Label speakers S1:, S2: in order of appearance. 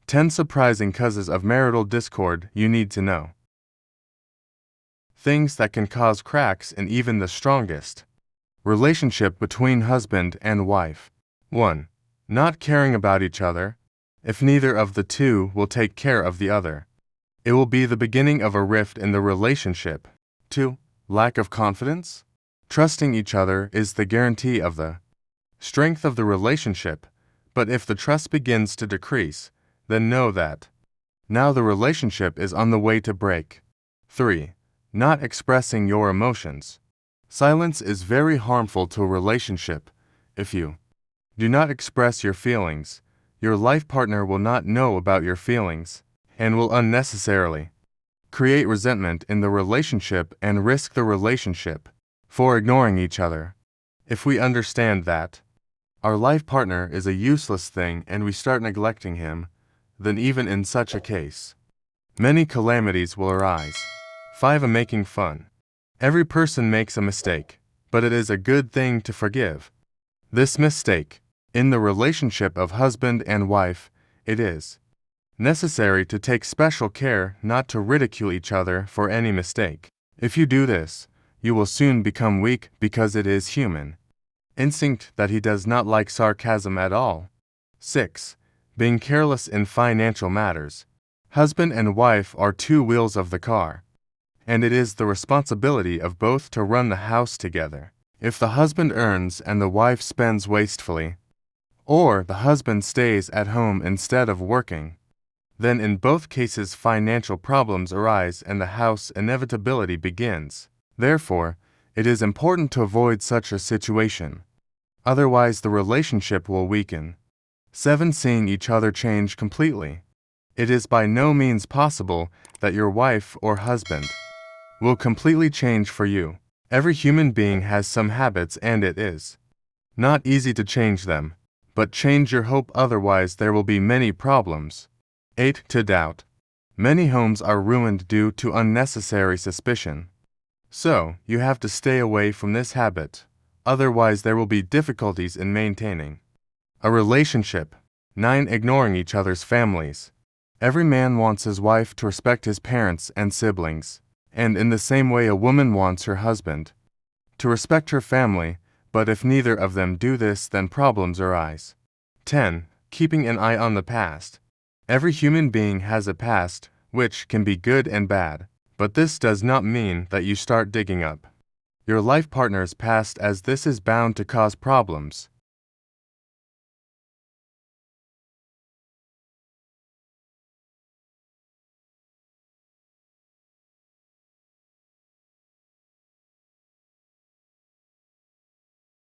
S1: 10 surprising causes of marital discord you need to know. Things that can cause cracks in even the strongest relationship between husband and wife. 1. Not caring about each other. If neither of the two will take care of the other, it will be the beginning of a rift in the relationship. 2. Lack of confidence. Trusting each other is the guarantee of the strength of the relationship, but if the trust begins to decrease, then know that now the relationship is on the way to break. 3. Not expressing your emotions. Silence is very harmful to a relationship. If you do not express your feelings, your life partner will not know about your feelings and will unnecessarily create resentment in the relationship and risk the relationship for ignoring each other. If we understand that our life partner is a useless thing and we start neglecting him, then even in such a case, many calamities will arise. 5. Making fun. Every person makes a mistake, but it is a good thing to forgive this mistake. In the relationship of husband and wife, it is necessary to take special care not to ridicule each other for any mistake. If you do this, you will soon become weak because it is human instinct that he does not like sarcasm at all. 6. Being careless in financial matters. Husband and wife are two wheels of the car, and it is the responsibility of both to run the house together. If the husband earns and the wife spends wastefully, or the husband stays at home instead of working, then in both cases financial problems arise and the house inevitability begins. Therefore, it is important to avoid such a situation. Otherwise, the relationship will weaken. 7. Seeing each other change completely. It is by no means possible that your wife or husband will completely change for you. Every human being has some habits and it is not easy to change them. But change your hope, otherwise there will be many problems. 8. To doubt. Many homes are ruined due to unnecessary suspicion. So, you have to stay away from this habit, otherwise there will be difficulties in maintaining a relationship. 9. Ignoring each other's families. Every man wants his wife to respect his parents and siblings, and in the same way a woman wants her husband to respect her family. But if neither of them do this, then problems arise. 10. Keeping an eye on the past. Every human being has a past, which can be good and bad, but this does not mean that you start digging up your life partner's past, as this is bound to cause problems.